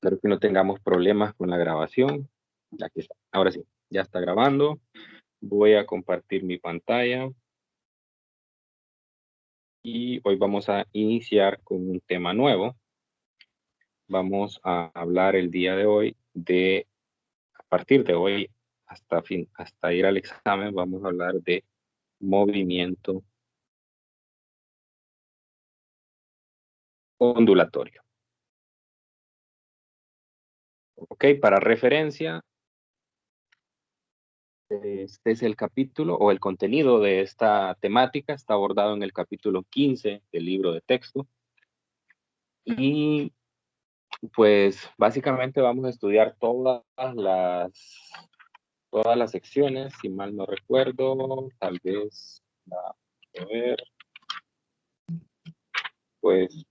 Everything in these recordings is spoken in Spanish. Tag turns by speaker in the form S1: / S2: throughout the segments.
S1: Espero que no tengamos problemas con la grabación. Aquí está. Ahora sí, ya está grabando. Voy a compartir mi pantalla y hoy vamos a iniciar con un tema nuevo. Vamos a hablar el día de hoy a partir de hoy hasta ir al examen, vamos a hablar de movimiento ondulatorio. Ok, para referencia, este es el capítulo o el contenido de esta temática, está abordado en el capítulo 15 del libro de texto. Y pues básicamente vamos a estudiar todas las secciones, si mal no recuerdo, tal vez, a ver, pues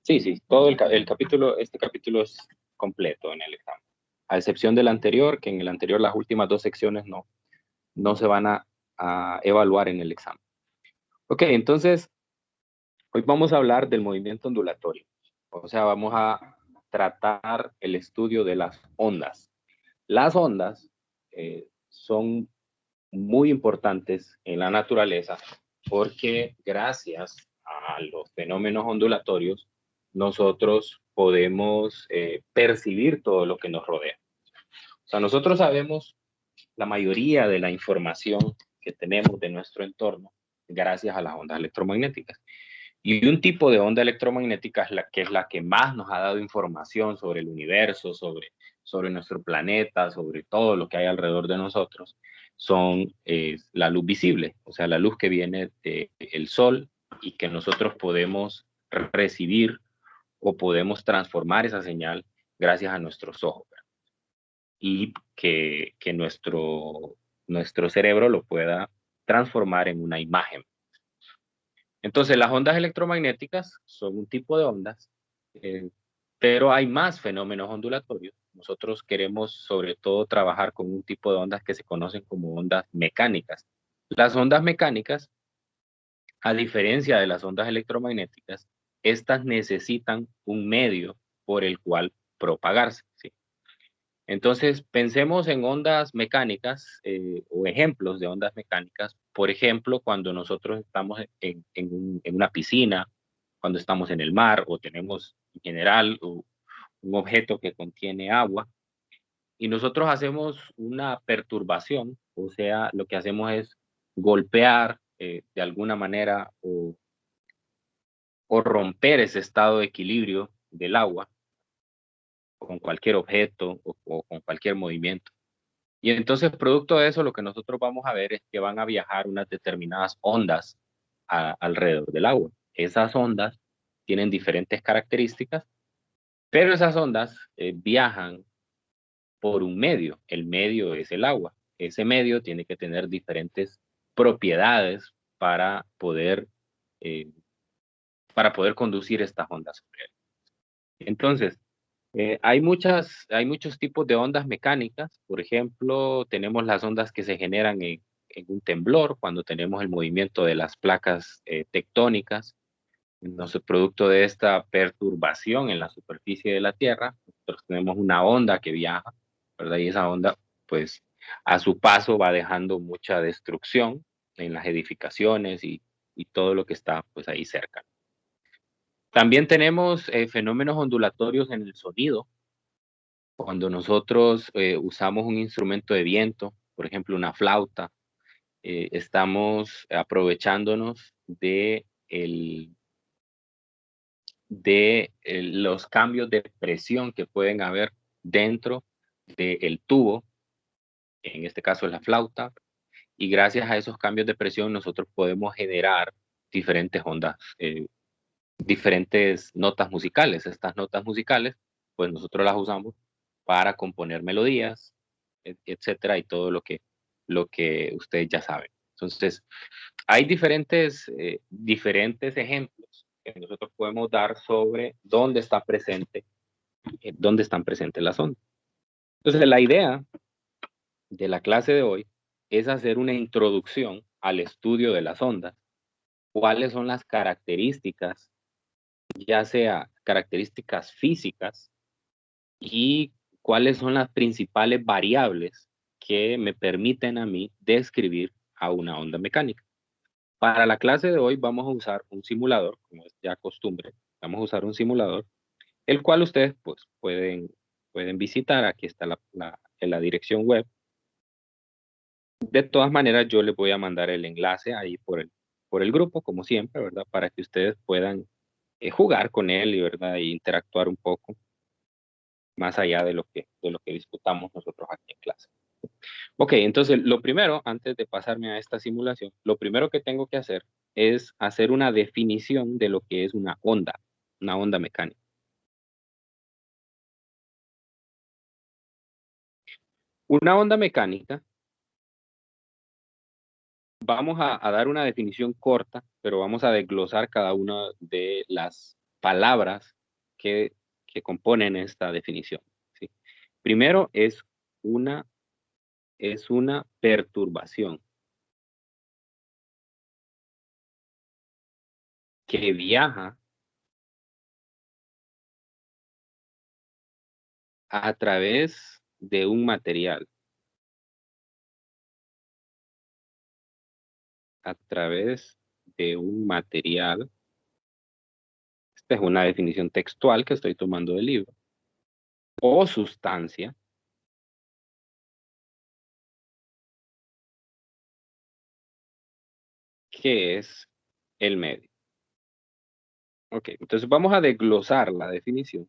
S1: sí, todo el capítulo, este capítulo es completo en el examen, a excepción del anterior, que en el anterior las últimas dos secciones no se van a evaluar en el examen. Ok, entonces hoy vamos a hablar del movimiento ondulatorio, o sea, vamos a tratar el estudio de las ondas. Las ondas son muy importantes en la naturaleza porque gracias a los fenómenos ondulatorios nosotros podemos percibir todo lo que nos rodea. O sea, nosotros sabemos la mayoría de la información que tenemos de nuestro entorno gracias a las ondas electromagnéticas. Y un tipo de onda electromagnética es la que más nos ha dado información sobre el universo, sobre nuestro planeta, sobre todo lo que hay alrededor de nosotros, son la luz visible, o sea, la luz que viene del sol y que nosotros podemos recibir o podemos transformar esa señal gracias a nuestros ojos. Y que nuestro cerebro lo pueda transformar en una imagen. Entonces, las ondas electromagnéticas son un tipo de ondas, eh, pero hay más fenómenos ondulatorios. Nosotros queremos sobre todo trabajar con un tipo de ondas que se conocen como ondas mecánicas. Las ondas mecánicas, a diferencia de las ondas electromagnéticas, estas necesitan un medio por el cual propagarse, ¿sí? Entonces, pensemos en ondas mecánicas o ejemplos de ondas mecánicas. Por ejemplo, cuando nosotros estamos en una piscina, cuando estamos en el mar o tenemos en general un objeto que contiene agua y nosotros hacemos una perturbación, o sea, lo que hacemos es golpear de alguna manera o romper ese estado de equilibrio del agua con cualquier objeto o con cualquier movimiento. Y entonces, producto de eso, lo que nosotros vamos a ver es que van a viajar unas determinadas ondas alrededor del agua. Esas ondas tienen diferentes características, pero esas ondas viajan por un medio. El medio es el agua. Ese medio tiene que tener diferentes propiedades eh, para poder conducir estas ondas sobre él. Entonces, hay muchos tipos de ondas mecánicas. Por ejemplo, tenemos las ondas que se generan en un temblor, cuando tenemos el movimiento de las placas tectónicas. Entonces, producto de esta perturbación en la superficie de la Tierra, nosotros tenemos una onda que viaja, ¿verdad? Y esa onda, pues, a su paso va dejando mucha destrucción en las edificaciones y todo lo que está, pues, ahí cerca. También tenemos fenómenos ondulatorios en el sonido. Cuando nosotros usamos un instrumento de viento, por ejemplo, una flauta, estamos aprovechándonos los cambios de presión que pueden haber dentro del tubo, en este caso es la flauta, y gracias a esos cambios de presión nosotros podemos generar diferentes ondas, diferentes notas musicales. Estas notas musicales, pues nosotros las usamos para componer melodías, etcétera, y todo lo que ustedes ya saben. Entonces, hay diferentes ejemplos que nosotros podemos dar sobre dónde están presentes las ondas. Entonces, la idea de la clase de hoy es hacer una introducción al estudio de las ondas, cuáles son las características, ya sea características físicas y cuáles son las principales variables que me permiten a mí describir a una onda mecánica. Para la clase de hoy vamos a usar un simulador, como es ya costumbre, vamos a usar un simulador, el cual ustedes pues, pueden visitar. Aquí está en la dirección web. De todas maneras, yo les voy a mandar el enlace ahí por el grupo, como siempre, ¿verdad? Para que ustedes puedan jugar con él y, ¿verdad? E interactuar un poco más allá de lo que discutamos nosotros aquí en clase. Ok, entonces lo primero, antes de pasarme a esta simulación, lo primero que tengo que hacer es hacer una definición de lo que es una onda mecánica. Una onda mecánica, vamos a dar una definición corta, pero vamos a desglosar cada una de las palabras que, que componen esta definición, ¿sí? Primero es una perturbación que viaja a través de un material, a través de un material. Esta es una definición textual que estoy tomando del libro. O sustancia que es el medio. Ok, entonces vamos a desglosar la definición.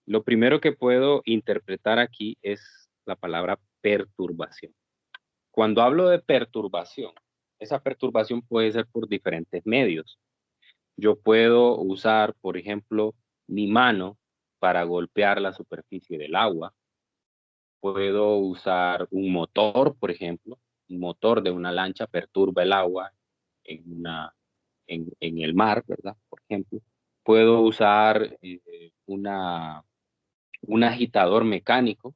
S1: Lo primero que puedo interpretar aquí es la palabra perturbación. Cuando hablo de perturbación, esa perturbación puede ser por diferentes medios. Yo puedo usar, por ejemplo, mi mano para golpear la superficie del agua. Puedo usar un motor, por ejemplo. Un motor de una lancha perturba el agua en el mar, ¿verdad? Por ejemplo. Puedo usar un agitador mecánico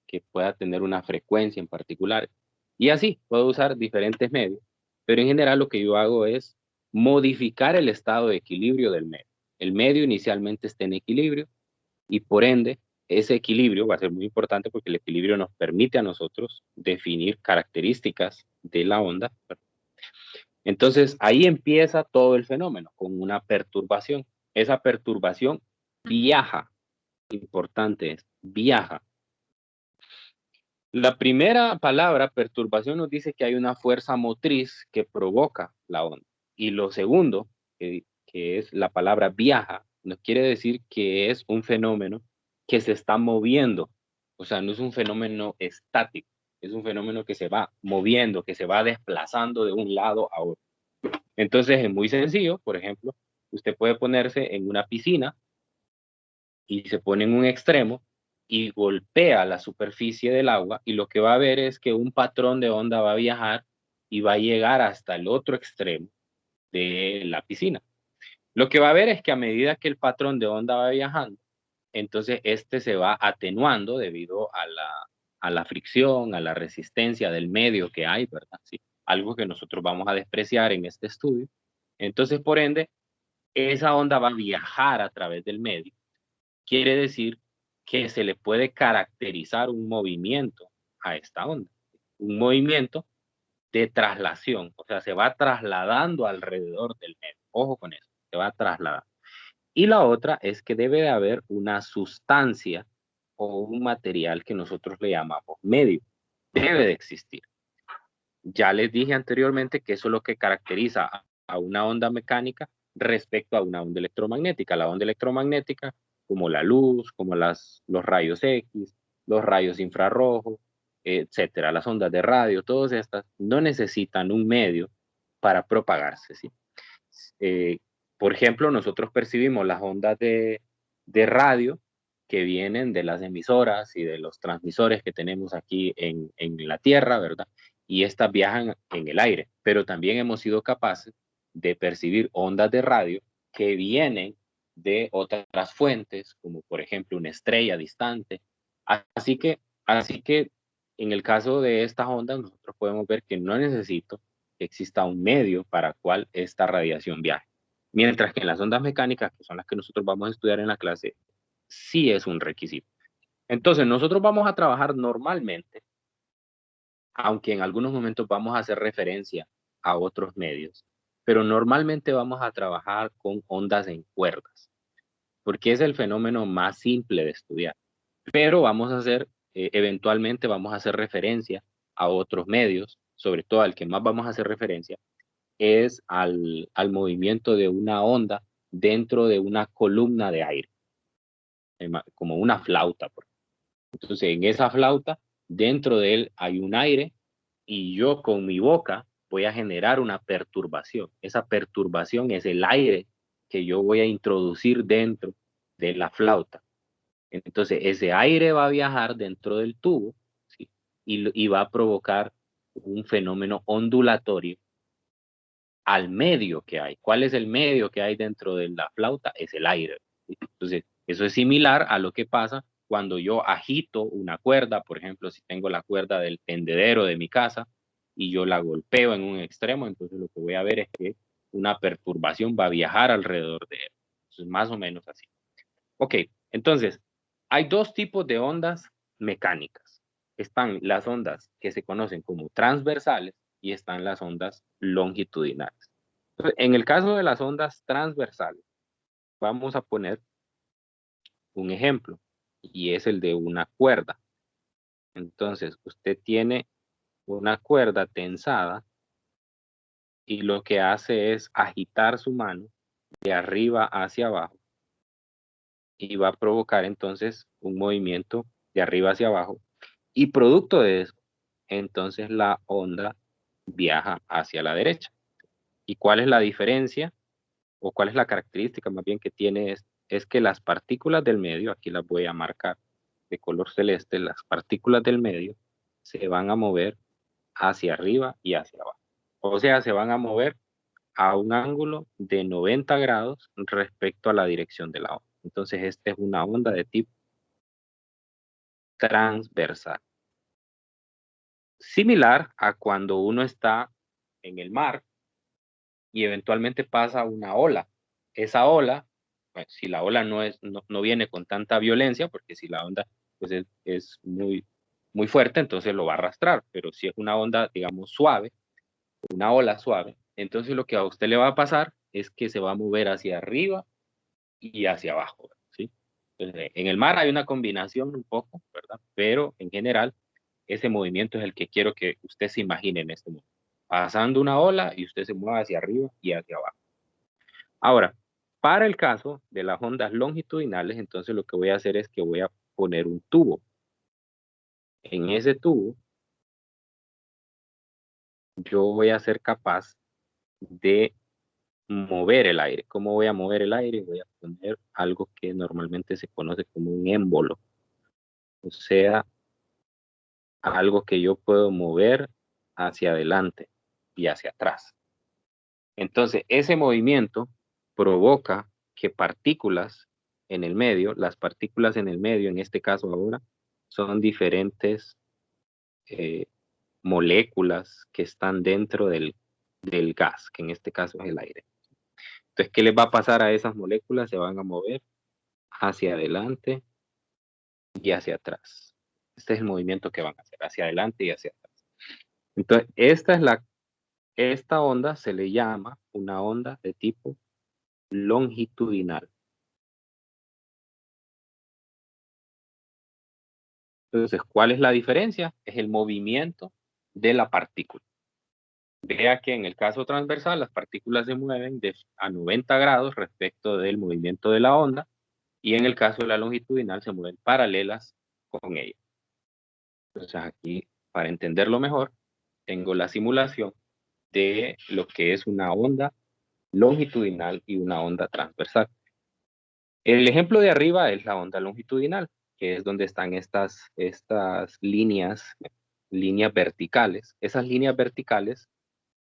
S1: que pueda tener una frecuencia en particular. Y así, puedo usar diferentes medios, pero en general lo que yo hago es modificar el estado de equilibrio del medio. El medio inicialmente está en equilibrio y por ende ese equilibrio va a ser muy importante porque el equilibrio nos permite a nosotros definir características de la onda. Entonces ahí empieza todo el fenómeno con una perturbación. Esa perturbación viaja, importante es, viaja. La primera palabra, perturbación, nos dice que hay una fuerza motriz que provoca la onda. Y lo segundo, que es la palabra viaja, nos quiere decir que es un fenómeno que se está moviendo. O sea, no es un fenómeno estático, es un fenómeno que se va moviendo, que se va desplazando de un lado a otro. Entonces es muy sencillo. Por ejemplo, usted puede ponerse en una piscina y se pone en un extremo y golpea la superficie del agua, y lo que va a ver es que un patrón de onda va a viajar y va a llegar hasta el otro extremo de la piscina. Lo que va a ver es que a medida que el patrón de onda va viajando, entonces este se va atenuando debido a la fricción, a la resistencia del medio que hay, ¿verdad? Sí, algo que nosotros vamos a despreciar en este estudio. Entonces, por ende, esa onda va a viajar a través del medio. Quiere decir que se le puede caracterizar un movimiento a esta onda, un movimiento de traslación, o sea, se va trasladando alrededor del medio. Ojo con eso, se va trasladando. Y la otra es que debe de haber una sustancia o un material que nosotros le llamamos medio. Debe de existir. Ya les dije anteriormente que eso es lo que caracteriza a una onda mecánica respecto a una onda electromagnética. La onda electromagnética, como la luz, como los rayos X, los rayos infrarrojos, etcétera, las ondas de radio, todas estas no necesitan un medio para propagarse, ¿sí? Eh, por ejemplo, nosotros percibimos las ondas de radio que vienen de las emisoras y de los transmisores que tenemos aquí en la Tierra, ¿verdad? Y estas viajan en el aire, pero también hemos sido capaces de percibir ondas de radio que vienen de otras fuentes, como por ejemplo una estrella distante. Así que en el caso de estas ondas, nosotros podemos ver que no necesito que exista un medio para cual esta radiación viaje. Mientras que en las ondas mecánicas, que son las que nosotros vamos a estudiar en la clase, sí es un requisito. Entonces, nosotros vamos a trabajar normalmente, aunque en algunos momentos vamos a hacer referencia a otros medios, pero normalmente vamos a trabajar con ondas en cuerdas, porque es el fenómeno más simple de estudiar. Pero vamos a hacer, eventualmente vamos a hacer referencia a otros medios, sobre todo al que más vamos a hacer referencia, es al movimiento de una onda dentro de una columna de aire, como una flauta. Entonces, en esa flauta, dentro de él hay un aire y yo con mi boca voy a generar una perturbación. Esa perturbación es el aire que yo voy a introducir dentro de la flauta. Entonces, ese aire va a viajar dentro del tubo, ¿sí? Y va a provocar un fenómeno ondulatorio al medio que hay. ¿Cuál es el medio que hay dentro de la flauta? Es el aire. Entonces, eso es similar a lo que pasa cuando yo agito una cuerda, por ejemplo, si tengo la cuerda del tendedero de mi casa y yo la golpeo en un extremo, entonces lo que voy a ver es que una perturbación va a viajar alrededor de él. Entonces, más o menos así. Ok, entonces, hay dos tipos de ondas mecánicas. Están las ondas que se conocen como transversales y están las ondas longitudinales. Entonces, en el caso de las ondas transversales, vamos a poner un ejemplo y es el de una cuerda. Entonces, usted tiene una cuerda tensada y lo que hace es agitar su mano de arriba hacia abajo y va a provocar entonces un movimiento de arriba hacia abajo y producto de eso, entonces la onda viaja hacia la derecha. ¿Y cuál es la diferencia o cuál es la característica más bien que tiene? Es que las partículas del medio, aquí las voy a marcar de color celeste, las partículas del medio se van a mover hacia arriba y hacia abajo. O sea, se van a mover a un ángulo de 90 grados respecto a la dirección de la onda. Entonces, esta es una onda de tipo transversal. Similar a cuando uno está en el mar y eventualmente pasa una ola. Esa ola, bueno, si la ola no viene con tanta violencia, porque si la onda pues es muy fuerte, entonces lo va a arrastrar, pero si es una onda, digamos, suave, una ola suave, entonces lo que a usted le va a pasar es que se va a mover hacia arriba y hacia abajo, ¿sí? Entonces, en el mar hay una combinación un poco, ¿verdad? Pero en general, ese movimiento es el que quiero que usted se imagine en este momento. Pasando una ola y usted se mueve hacia arriba y hacia abajo. Ahora, para el caso de las ondas longitudinales, entonces lo que voy a hacer es que voy a poner un tubo. En ese tubo, yo voy a ser capaz de mover el aire. ¿Cómo voy a mover el aire? Voy a poner algo que normalmente se conoce como un émbolo. O sea, algo que yo puedo mover hacia adelante y hacia atrás. Entonces, ese movimiento provoca que partículas en el medio, las partículas en el medio, en este caso ahora, son diferentes eh, moléculas que están dentro del gas, que en este caso es el aire. Entonces, ¿qué les va a pasar a esas moléculas? Se van a mover hacia adelante y hacia atrás. Este es el movimiento que van a hacer, hacia adelante y hacia atrás. Entonces, esta onda se le llama una onda de tipo longitudinal. Entonces, ¿cuál es la diferencia? Es el movimiento de la partícula. Vea que en el caso transversal las partículas se mueven a 90 grados respecto del movimiento de la onda y en el caso de la longitudinal se mueven paralelas con ella. Entonces aquí, para entenderlo mejor, tengo la simulación de lo que es una onda longitudinal y una onda transversal. El ejemplo de arriba es la onda longitudinal, que es donde están estas líneas verticales. Esas líneas verticales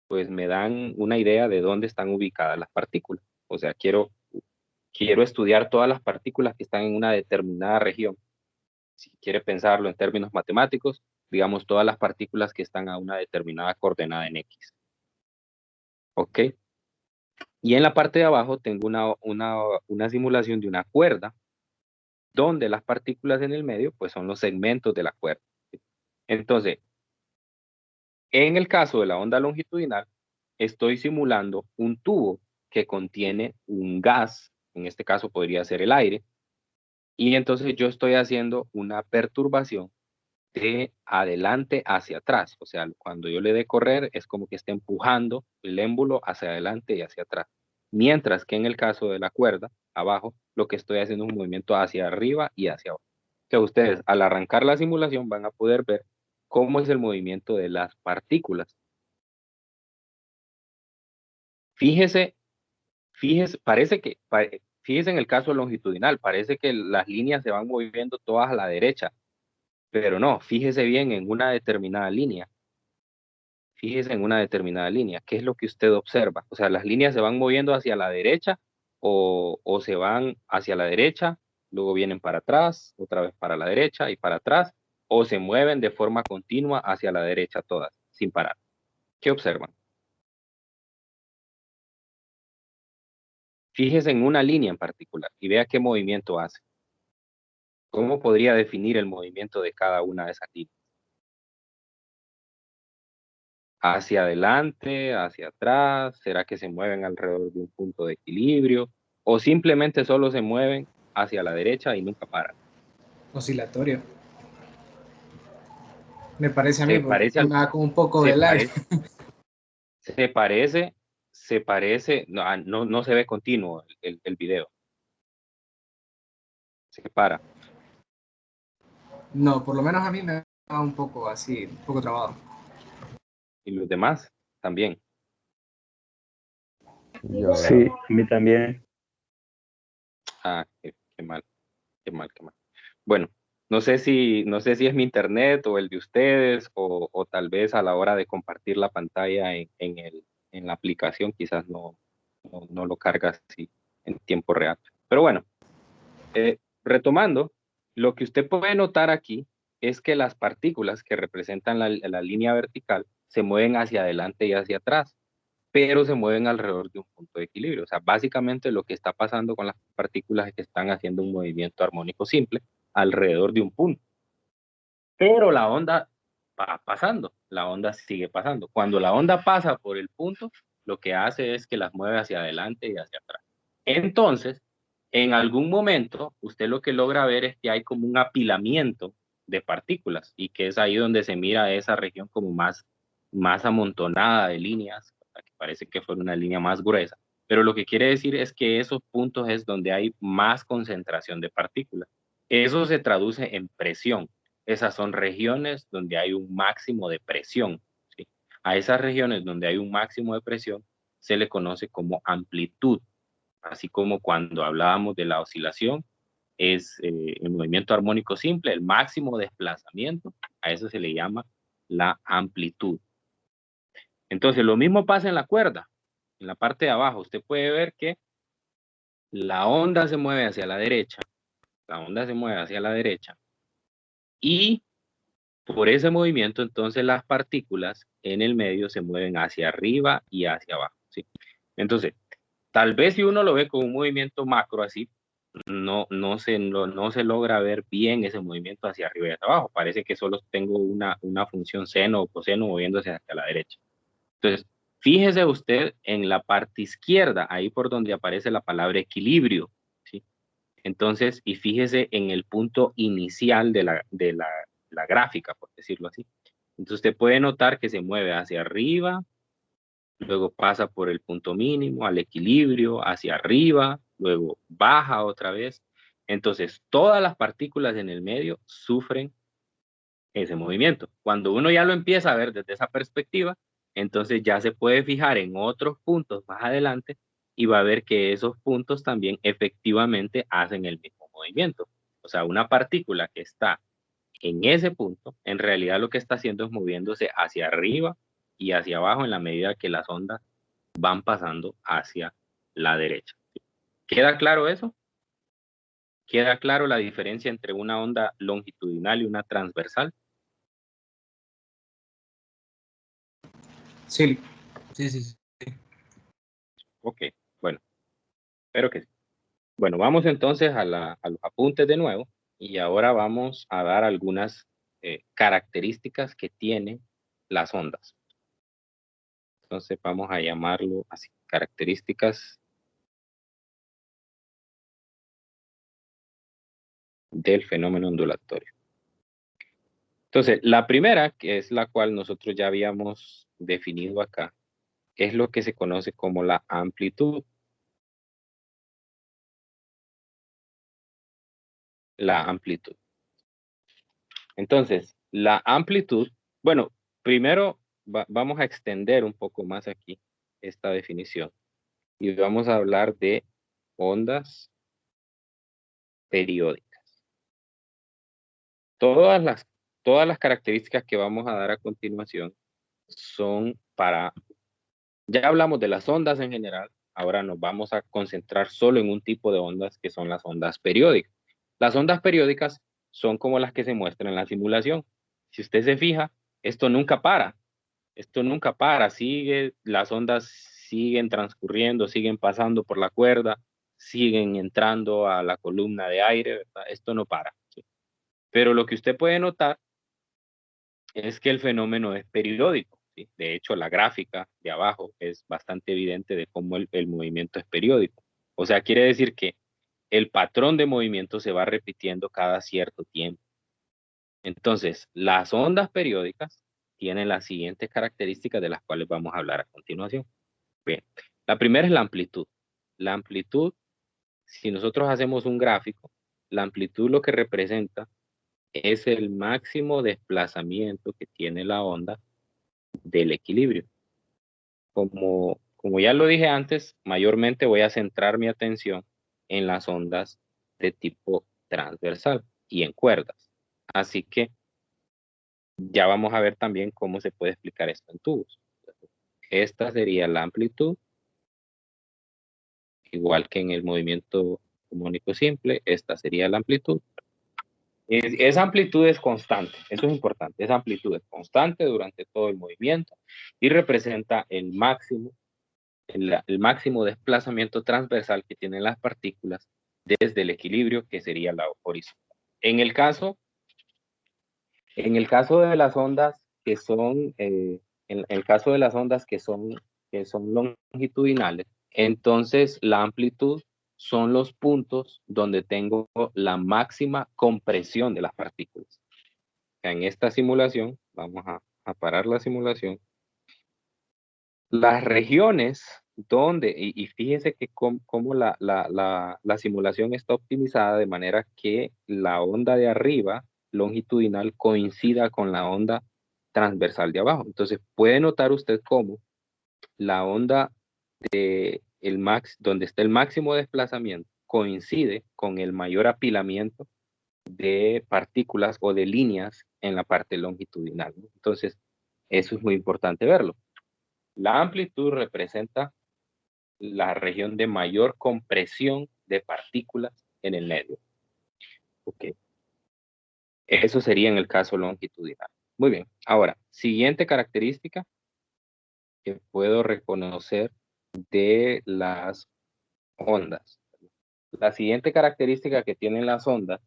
S1: pues me dan una idea de dónde están ubicadas las partículas. O sea, quiero estudiar todas las partículas que están en una determinada región. Si quiere pensarlo en términos matemáticos, digamos todas las partículas que están a una determinada coordenada en X. ¿Ok? Y en la parte de abajo tengo una simulación de una cuerda donde las partículas en el medio pues son los segmentos de la cuerda. Entonces, en el caso de la onda longitudinal, estoy simulando un tubo que contiene un gas, en este caso podría ser el aire, y entonces yo estoy haciendo una perturbación de adelante hacia atrás. O sea, cuando yo le dé correr, es como que está empujando el émbulo hacia adelante y hacia atrás. Mientras que en el caso de la cuerda, abajo, lo que estoy haciendo es un movimiento hacia arriba y hacia abajo. Que ustedes, al arrancar la simulación, van a poder ver cómo es el movimiento de las partículas. Fíjese, fíjese en el caso longitudinal, parece que las líneas se van moviendo todas a la derecha, pero no, fíjese bien en una determinada línea. Fíjese en una determinada línea. ¿Qué es lo que usted observa? O sea, las líneas se van moviendo hacia la derecha o se van hacia la derecha, luego vienen para atrás, otra vez para la derecha y para atrás, o se mueven de forma continua hacia la derecha todas, sin parar. ¿Qué observan? Fíjese en una línea en particular y vea qué movimiento hace. ¿Cómo podría definir el movimiento de cada una de esas líneas? ¿Hacia adelante, hacia atrás? ¿Será que se mueven alrededor de un punto de equilibrio? ¿O simplemente solo se mueven hacia la derecha y nunca paran?
S2: Oscilatorio. Me parece a mí,
S1: Se
S2: porque
S1: parece
S2: me
S1: al,
S2: da como un poco
S1: se
S2: de lag.
S1: parece, se parece, se parece, no, no se ve continuo el video. Se para.
S2: No, por lo menos a mí me da un poco así, un poco trabado.
S1: Y los demás también.
S3: Sí, a mí también.
S1: Ah, qué mal, qué mal, qué mal. Bueno, no sé si es mi internet o el de ustedes, o tal vez a la hora de compartir la pantalla en la aplicación, quizás no lo carga así en tiempo real. Pero bueno, retomando, lo que usted puede notar aquí es que las partículas que representan la línea vertical se mueven hacia adelante y hacia atrás, pero se mueven alrededor de un punto de equilibrio. O sea, básicamente lo que está pasando con las partículas es que están haciendo un movimiento armónico simple alrededor de un punto. Pero la onda va pasando, la onda sigue pasando. Cuando la onda pasa por el punto, lo que hace es que las mueve hacia adelante y hacia atrás. Entonces, en algún momento, usted lo que logra ver es que hay como un apilamiento de partículas y que es ahí donde se mira esa región como más amontonada de líneas, que parece que fuera una línea más gruesa. Pero lo que quiere decir es que esos puntos es donde hay más concentración de partículas. Eso se traduce en presión. Esas son regiones donde hay un máximo de presión, ¿sí? A esas regiones donde hay un máximo de presión se le conoce como amplitud, así como cuando hablábamos de la oscilación, es el movimiento armónico simple, el máximo desplazamiento, a eso se le llama la amplitud. Entonces, lo mismo pasa en la cuerda, en la parte de abajo, usted puede ver que la onda se mueve hacia la derecha, la onda se mueve hacia la derecha, y por ese movimiento, entonces las partículas en el medio se mueven hacia arriba y hacia abajo, ¿sí? Entonces, tal vez si uno lo ve con un movimiento macro así, no se logra ver bien ese movimiento hacia arriba y hacia abajo. Parece que solo tengo una función seno o coseno moviéndose hacia la derecha. Entonces, fíjese usted en la parte izquierda, ahí por donde aparece la palabra equilibrio, ¿sí? Entonces, y fíjese en el punto inicial de la gráfica, por decirlo así. Entonces, usted puede notar que se mueve hacia arriba, luego pasa por el punto mínimo, al equilibrio, hacia arriba, luego baja otra vez. Entonces, todas las partículas en el medio sufren ese movimiento. Cuando uno ya lo empieza a ver desde esa perspectiva, entonces ya se puede fijar en otros puntos más adelante y va a ver que esos puntos también efectivamente hacen el mismo movimiento. O sea, una partícula que está en ese punto, en realidad lo que está haciendo es moviéndose hacia arriba y hacia abajo en la medida que las ondas van pasando hacia la derecha. ¿Queda claro eso? ¿Queda claro la diferencia entre una onda longitudinal y una transversal?
S2: Sí, sí, sí, sí.
S1: Ok, bueno, espero que sí. Bueno, vamos entonces a los apuntes de nuevo y ahora vamos a dar algunas características que tienen las ondas. Entonces vamos a llamarlo así, características del fenómeno ondulatorio. Entonces, la primera, que es la cual nosotros ya habíamos definido acá, es lo que se conoce como la amplitud. La amplitud. Entonces, la amplitud, bueno, primero vamos a extender un poco más aquí esta definición y vamos a hablar de ondas periódicas. Todas las características que vamos a dar a continuación son para, ya hablamos de las ondas en general, ahora nos vamos a concentrar solo en un tipo de ondas que son las ondas periódicas. Las ondas periódicas son como las que se muestran en la simulación. Si usted se fija, esto nunca para. Esto nunca para, las ondas siguen transcurriendo, siguen pasando por la cuerda, siguen entrando a la columna de aire, ¿verdad? Esto no para, ¿sí? Pero lo que usted puede notar es que el fenómeno es periódico, ¿sí? De hecho, la gráfica de abajo es bastante evidente de cómo el movimiento es periódico. O sea, quiere decir que el patrón de movimiento se va repitiendo cada cierto tiempo. Entonces, las ondas periódicas tienen las siguientes características de las cuales vamos a hablar a continuación. Bien, la primera es la amplitud. La amplitud, si nosotros hacemos un gráfico, la amplitud lo que representa es el máximo desplazamiento que tiene la onda del equilibrio. Como ya lo dije antes, mayormente voy a centrar mi atención en las ondas de tipo transversal y en cuerdas. Así que ya vamos a ver también cómo se puede explicar esto en tubos. Esta sería la amplitud, igual que en el movimiento armónico simple, esta sería la amplitud. Esa amplitud es constante, eso es importante, esa amplitud es constante durante todo el movimiento y representa el máximo desplazamiento transversal que tienen las partículas desde el equilibrio, que sería la horizontal. En el caso de las ondas que son, en el caso de las ondas que son longitudinales, entonces la amplitud son los puntos donde tengo la máxima compresión de las partículas. En esta simulación, vamos a parar la simulación. Las regiones donde, y fíjense que cómo la simulación está optimizada de manera que la onda de arriba longitudinal coincida con la onda transversal de abajo. Entonces puede notar usted cómo la onda donde está el máximo desplazamiento coincide con el mayor apilamiento de partículas o de líneas en la parte longitudinal, ¿no? Entonces, eso es muy importante verlo. La amplitud representa la región de mayor compresión de partículas en el medio. Ok. Eso sería en el caso longitudinal. Muy bien. Ahora, siguiente característica que puedo reconocer de las ondas. La siguiente característica que tienen las ondas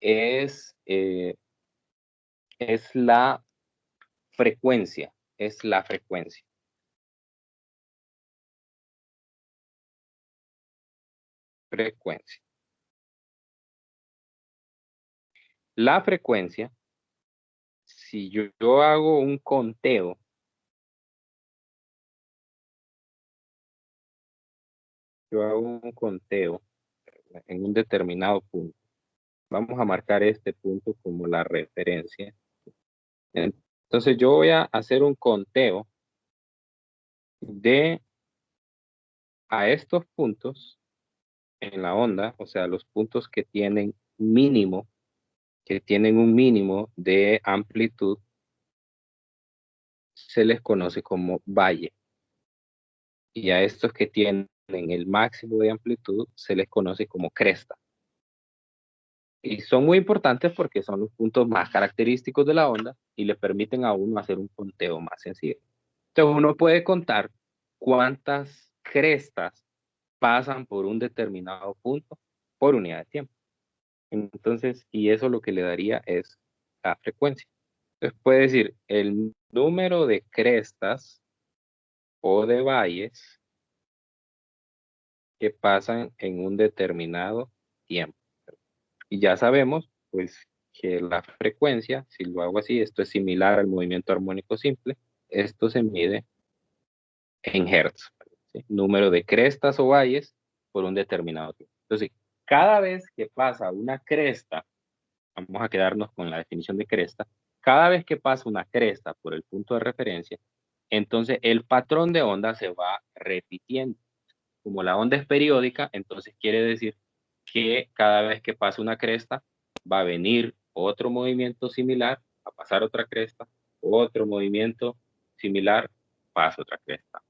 S1: es la frecuencia. Es la frecuencia. Frecuencia. La frecuencia, si yo hago un conteo, en un determinado punto. Vamos a marcar este punto como la referencia. Entonces yo voy a hacer un conteo a estos puntos en la onda, o sea, los puntos que tienen un mínimo de amplitud, se les conoce como valle. Y a estos que tienen el máximo de amplitud, se les conoce como cresta. Y son muy importantes porque son los puntos más característicos de la onda y le permiten a uno hacer un conteo más sencillo. Entonces uno puede contar cuántas crestas pasan por un determinado punto por unidad de tiempo. Entonces, y eso lo que le daría es la frecuencia. Entonces puede decir el número de crestas o de valles que pasan en un determinado tiempo. Y ya sabemos, pues, que la frecuencia, si lo hago así, esto es similar al movimiento armónico simple, esto se mide en hertz, ¿sí? Número de crestas o valles por un determinado tiempo. Entonces, cada vez que pasa una cresta, vamos a quedarnos con la definición de cresta, cada vez que pasa una cresta por el punto de referencia, entonces el patrón de onda se va repitiendo. Como la onda es periódica, entonces quiere decir que cada vez que pasa una cresta, va a venir otro movimiento similar, a pasar otra cresta, otro movimiento similar, pasa otra cresta.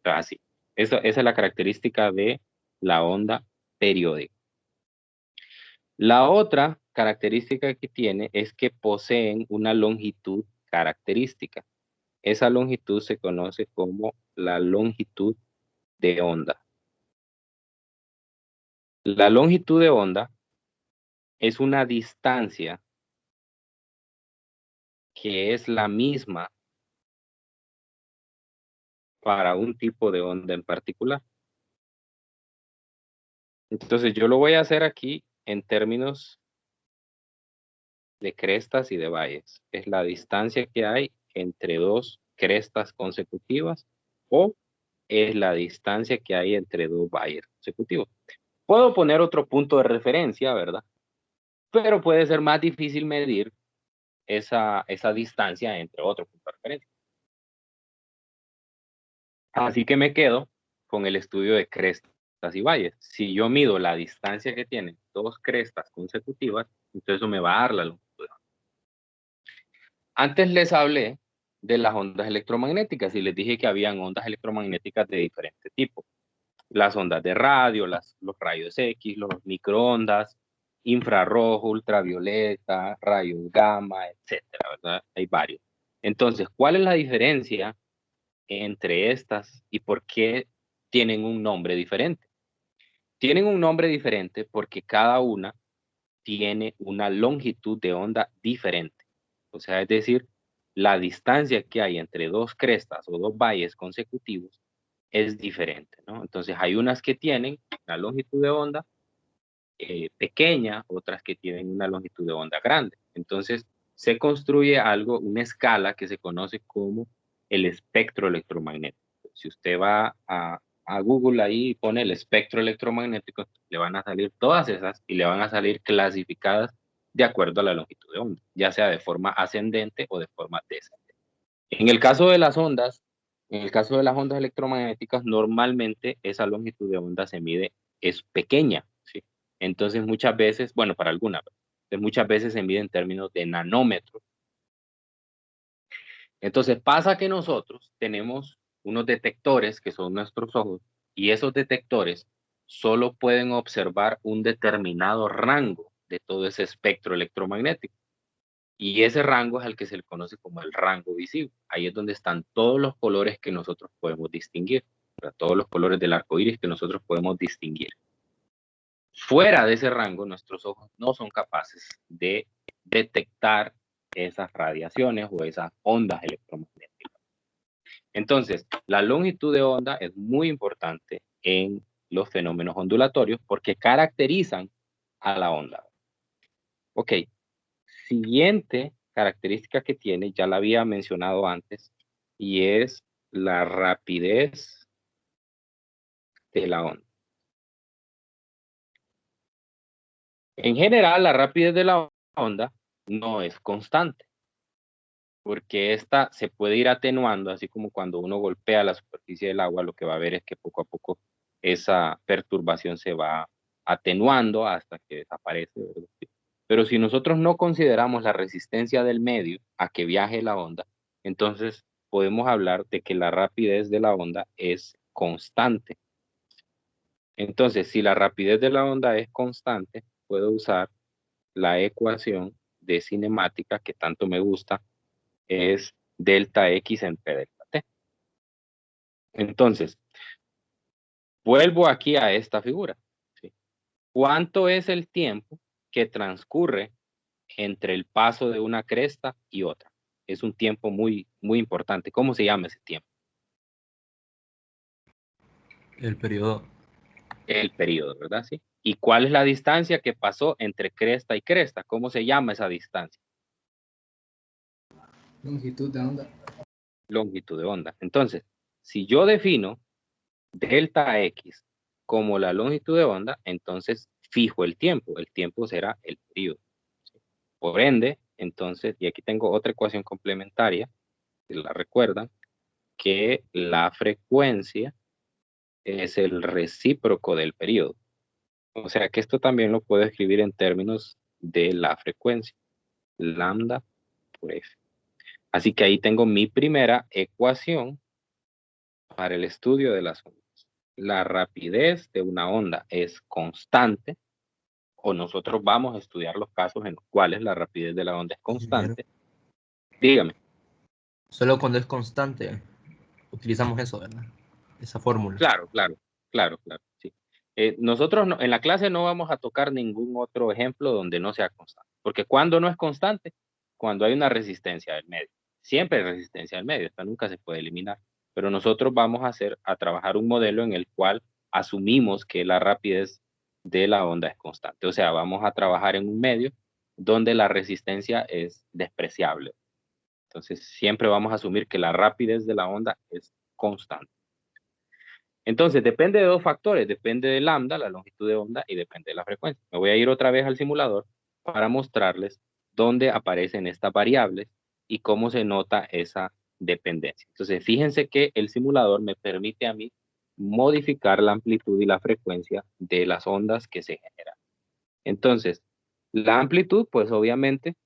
S1: Así. Esa es la característica de la onda periódica. La otra característica que tiene es que poseen una longitud característica. Esa longitud se conoce como la longitud de onda. La longitud de onda es una distancia que es la misma para un tipo de onda en particular. Entonces yo lo voy a hacer aquí en términos de crestas y de valles. Es la distancia que hay entre dos crestas consecutivas o es la distancia que hay entre dos valles consecutivos. Puedo poner otro punto de referencia, ¿verdad? Pero puede ser más difícil medir esa distancia entre otros puntos de referencia. Así que me quedo con el estudio de crestas y valles. Si yo mido la distancia que tienen dos crestas consecutivas, entonces eso me va a dar la longitud. Antes les hablé de las ondas electromagnéticas y les dije que habían ondas electromagnéticas de diferente tipo. Las ondas de radio, los rayos X, los microondas, infrarrojo, ultravioleta, rayos gamma, etcétera, ¿verdad? Hay varios. Entonces, ¿cuál es la diferencia entre estas y por qué tienen un nombre diferente? Tienen un nombre diferente porque cada una tiene una longitud de onda diferente. O sea, es decir, la distancia que hay entre dos crestas o dos valles consecutivos es diferente, ¿no? Entonces hay unas que tienen una longitud de onda pequeña, otras que tienen una longitud de onda grande. Entonces se construye algo, una escala que se conoce como el espectro electromagnético. Si usted va a Google ahí y pone el espectro electromagnético, le van a salir todas esas y le van a salir clasificadas de acuerdo a la longitud de onda, ya sea de forma ascendente o de forma descendente. En el caso de las ondas, en el caso de las ondas electromagnéticas, normalmente esa longitud de onda se mide, es pequeña, ¿sí? Entonces muchas veces, bueno, para algunas, muchas veces se mide en términos de nanómetros. Entonces pasa que nosotros tenemos unos detectores que son nuestros ojos y esos detectores solo pueden observar un determinado rango de todo ese espectro electromagnético. Y ese rango es el que se le conoce como el rango visible. Ahí es donde están todos los colores que nosotros podemos distinguir, todos los colores del arco iris que nosotros podemos distinguir. Fuera de ese rango, nuestros ojos no son capaces de detectar esas radiaciones o esas ondas electromagnéticas. Entonces, la longitud de onda es muy importante en los fenómenos ondulatorios porque caracterizan a la onda. Ok, siguiente característica que tiene, ya la había mencionado antes, y es la rapidez de la onda. En general, la rapidez de la onda no es constante, porque esta se puede ir atenuando, así como cuando uno golpea la superficie del agua, lo que va a ver es que poco a poco esa perturbación se va atenuando hasta que desaparece, ¿verdad? Pero si nosotros no consideramos la resistencia del medio a que viaje la onda, entonces podemos hablar de que la rapidez de la onda es constante. Entonces, si la rapidez de la onda es constante, puedo usar la ecuación de cinemática que tanto me gusta, es delta X en P delta T. Entonces, Vuelvo aquí a esta figura. ¿Sí? ¿Cuánto es el tiempo que transcurre entre el paso de una cresta y otra? Es un tiempo muy, muy importante. ¿Cómo se llama ese tiempo?
S4: El periodo.
S1: El periodo, ¿verdad? Sí. ¿Y cuál es la distancia que pasó entre cresta y cresta? ¿Cómo se llama esa distancia?
S2: Longitud de onda.
S1: Longitud de onda. Entonces, si yo defino delta X como la longitud de onda, entonces fijo el tiempo. El tiempo será el periodo. ¿Sí? Por ende, entonces, y aquí tengo otra ecuación complementaria, si la recuerdan, que la frecuencia es el recíproco del periodo. O sea que esto también lo puedo escribir en términos de la frecuencia, lambda por F. Así que ahí tengo mi primera ecuación para el estudio de las ondas. La rapidez de una onda es constante, o nosotros vamos a estudiar los casos en los cuales la rapidez de la onda es constante. Dígame.
S4: Solo cuando es constante utilizamos eso, ¿verdad? Esa fórmula.
S1: Claro, sí. Nosotros en la clase no vamos a tocar ningún otro ejemplo donde no sea constante, porque cuando no es constante, cuando hay una resistencia del medio. Siempre hay resistencia del medio, esta nunca se puede eliminar, pero nosotros vamos a trabajar un modelo en el cual asumimos que la rapidez de la onda es constante. O sea, vamos a trabajar en un medio donde la resistencia es despreciable. Entonces, siempre vamos a asumir que la rapidez de la onda es constante. Entonces, depende de dos factores, depende de lambda, la longitud de onda, y depende de la frecuencia. Me voy a ir otra vez al simulador para mostrarles dónde aparecen estas variables y cómo se nota esa dependencia. Entonces, fíjense que el simulador me permite a mí modificar la amplitud y la frecuencia de las ondas que se generan. Entonces, la amplitud, pues obviamente,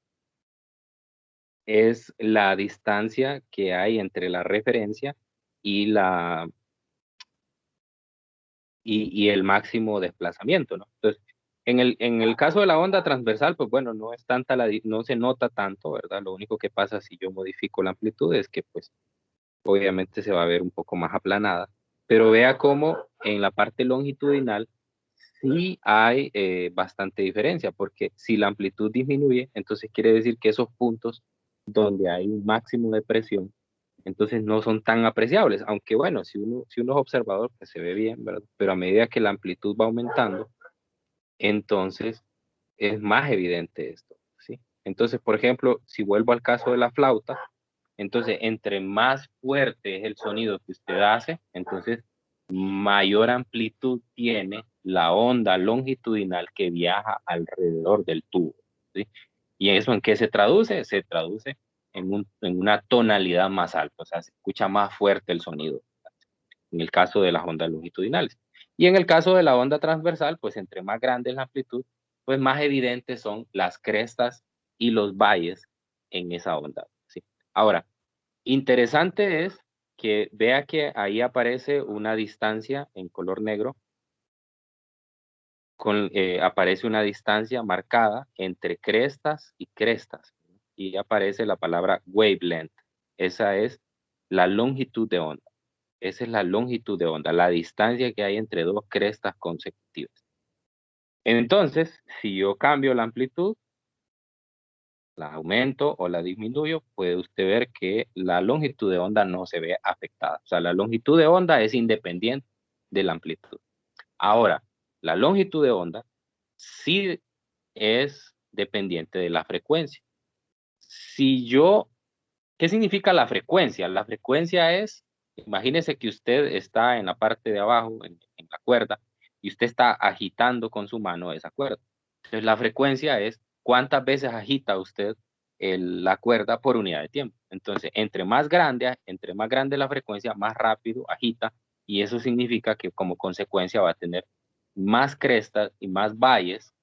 S1: es la distancia que hay entre la referencia y y el máximo desplazamiento, ¿no? Entonces, en el caso de la onda transversal, pues bueno, no es tanta no se nota tanto, ¿verdad? Lo único que pasa si yo modifico la amplitud es que, pues, obviamente se va a ver un poco más aplanada, pero vea cómo en la parte longitudinal sí hay bastante diferencia, porque si la amplitud disminuye, entonces quiere decir que esos puntos donde hay un máximo de presión, entonces no son tan apreciables, aunque bueno, si uno es observador, pues se ve bien, ¿verdad? Pero a medida que la amplitud va aumentando, entonces es más evidente esto, ¿sí? Entonces, por ejemplo, si vuelvo al caso de la flauta, entonces entre más fuerte es el sonido que usted hace, entonces mayor amplitud tiene la onda longitudinal que viaja alrededor del tubo, ¿sí? ¿Y eso en qué se traduce? Se traduce en una tonalidad más alta, o sea, se escucha más fuerte el sonido, en el caso de las ondas longitudinales. Y en el caso de la onda transversal, pues entre más grande es la amplitud, pues más evidentes son las crestas y los valles en esa onda, ¿sí? Ahora, interesante es que vea que ahí aparece una distancia en color negro, aparece una distancia marcada entre crestas y crestas, y aparece la palabra wavelength. Esa es la longitud de onda. Esa es la longitud de onda, la distancia que hay entre dos crestas consecutivas. Entonces, si yo cambio la amplitud, la aumento o la disminuyo, puede usted ver que la longitud de onda no se ve afectada. O sea, la longitud de onda es independiente de la amplitud. Ahora, la longitud de onda sí es dependiente de la frecuencia. Si yo, ¿qué significa la frecuencia? La frecuencia es, imagínese que usted está en la parte de abajo, en la cuerda, y usted está agitando con su mano esa cuerda. Entonces, la frecuencia es cuántas veces agita usted la cuerda por unidad de tiempo. Entonces, entre más grande la frecuencia, más rápido agita, y eso significa que como consecuencia va a tener más crestas y más valles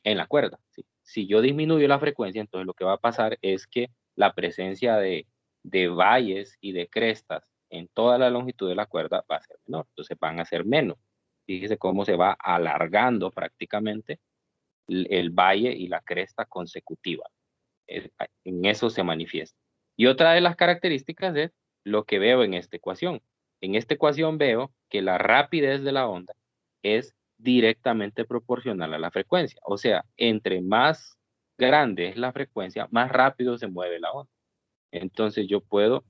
S1: en la cuerda, ¿sí? Si yo disminuyo la frecuencia, entonces lo que va a pasar es que la presencia de valles y de crestas en toda la longitud de la cuerda va a ser menor, entonces van a ser menos. Fíjese cómo se va alargando prácticamente el valle y la cresta consecutiva. En eso se manifiesta. Y otra de las características es lo que veo en esta ecuación. En esta ecuación veo que la rapidez de la onda es directamente proporcional a la frecuencia. O sea, entre más grande es la frecuencia, más rápido se mueve la onda. Entonces yo puedo,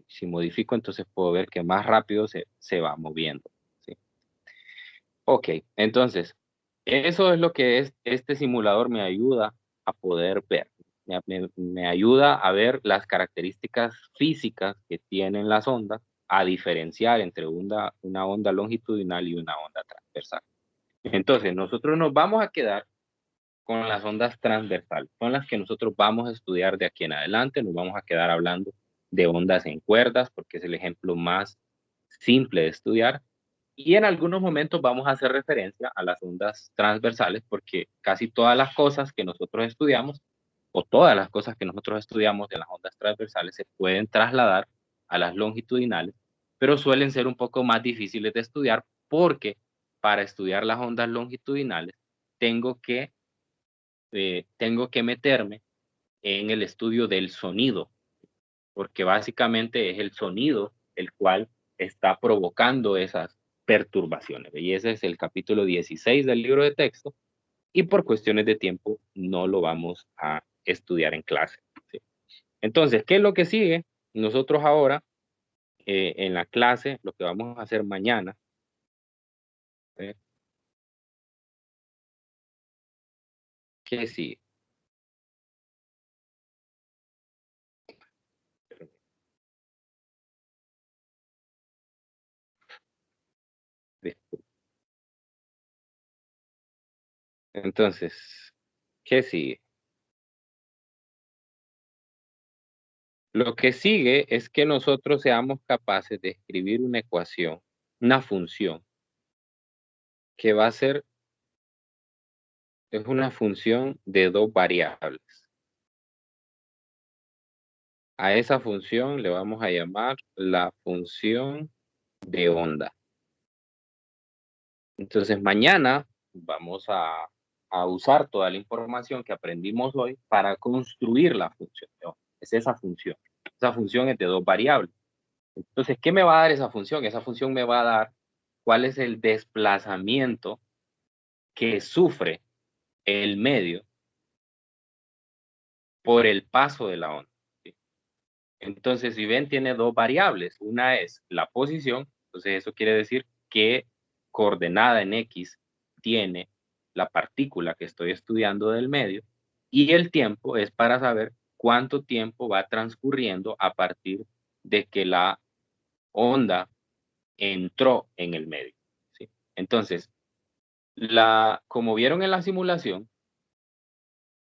S1: si modifico, entonces puedo ver que más rápido se va moviendo. ¿Sí? Ok, entonces, eso es lo que este simulador me ayuda a poder ver. Me ayuda a ver las características físicas que tienen las ondas, a diferenciar entre una onda longitudinal y una onda transversal. Entonces, nosotros nos vamos a quedar con las ondas transversales. Son las que nosotros vamos a estudiar de aquí en adelante. Nos vamos a quedar hablando de ondas en cuerdas, porque es el ejemplo más simple de estudiar. Y en algunos momentos vamos a hacer referencia a las ondas transversales, porque casi todas las cosas que nosotros estudiamos, o todas las cosas que nosotros estudiamos de las ondas transversales, se pueden trasladar a las longitudinales, pero suelen ser un poco más difíciles de estudiar, porque para estudiar las ondas longitudinales tengo que meterme en el estudio del sonido, porque básicamente es el sonido el cual está provocando esas perturbaciones. Y ese es el capítulo 16 del libro de texto, y por cuestiones de tiempo no lo vamos a estudiar en clase. ¿Sí? Entonces, ¿qué es lo que sigue? Nosotros ahora, en la clase, lo que vamos a hacer mañana, ¿qué sigue? Entonces, ¿qué sigue? Lo que sigue es que nosotros seamos capaces de escribir una ecuación, una función, que va a ser, es una función de dos variables. A esa función le vamos a llamar la función de onda. Entonces mañana vamos a usar toda la información que aprendimos hoy para construir la función de onda. Es esa función. Esa función es de dos variables. Entonces, ¿qué me va a dar esa función? Esa función me va a dar cuál es el desplazamiento que sufre el medio por el paso de la onda. ¿Sí? Entonces, si ven, tiene dos variables. Una es la posición, entonces eso quiere decir qué coordenada en X tiene la partícula que estoy estudiando del medio, y el tiempo es para saber cuánto tiempo va transcurriendo a partir de que la onda entró en el medio. ¿Sí? Entonces, como vieron en la simulación,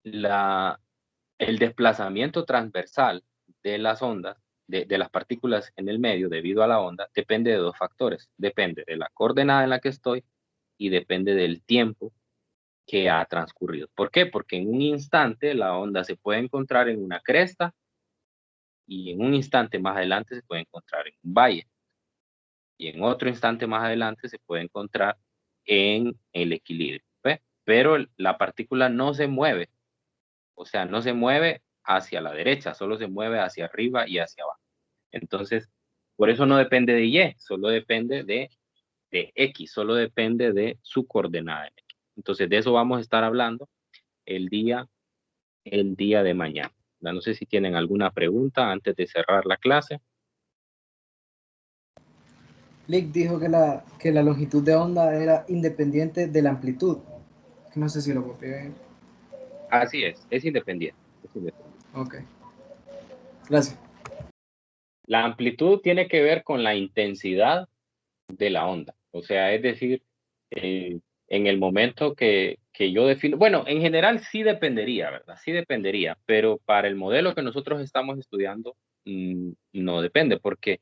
S1: el desplazamiento transversal de las ondas, de las partículas en el medio debido a la onda, depende de dos factores. Depende de la coordenada en la que estoy y depende del tiempo que ha transcurrido. ¿Por qué? Porque en un instante la onda se puede encontrar en una cresta y en un instante más adelante se puede encontrar en un valle. Y en otro instante más adelante se puede encontrar en el equilibrio. ¿Ve? Pero la partícula no se mueve. O sea, no se mueve hacia la derecha, solo se mueve hacia arriba y hacia abajo. Entonces, por eso no depende de Y, solo depende de X, solo depende de su coordenada en X. Entonces, de eso vamos a estar hablando el día de mañana. No sé si tienen alguna pregunta antes de cerrar la clase.
S2: Lick dijo que la longitud de onda era independiente de la amplitud. No sé si lo copié bien.
S1: Así es independiente. Es independiente.
S2: Ok. Gracias.
S1: La amplitud tiene que ver con la intensidad de la onda. O sea, es decir, en el momento que yo defino, bueno, en general sí dependería, ¿verdad? Sí dependería, pero para el modelo que nosotros estamos estudiando, no depende, porque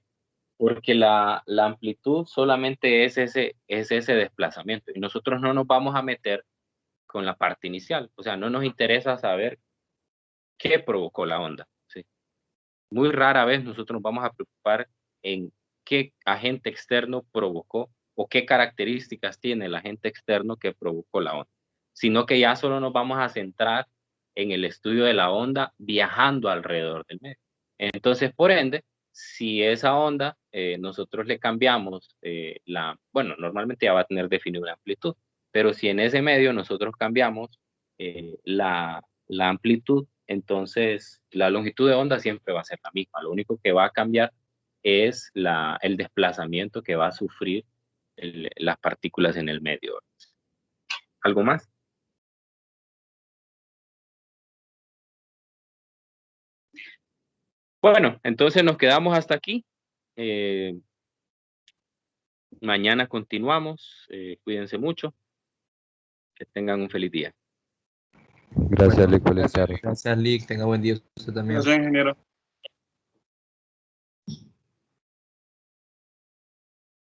S1: la amplitud solamente es ese desplazamiento, y nosotros no nos vamos a meter con la parte inicial. O sea, no nos interesa saber qué provocó la onda. ¿Sí? Muy rara vez nosotros nos vamos a preocupar en qué agente externo provocó o qué características tiene el agente externo que provocó la onda, sino que ya solo nos vamos a centrar en el estudio de la onda viajando alrededor del medio. Entonces, por ende, si esa onda nosotros le cambiamos bueno, normalmente ya va a tener definida una amplitud, pero si en ese medio nosotros cambiamos la amplitud, entonces la longitud de onda siempre va a ser la misma. Lo único que va a cambiar es el desplazamiento que va a sufrir las partículas en el medio. ¿Algo más? Bueno, entonces nos quedamos hasta aquí. Mañana continuamos. Cuídense mucho. Que tengan un feliz día.
S3: Gracias, Lick, por la charla.
S4: Gracias, Lick. Tenga buen día usted también.
S5: Gracias, ingeniero.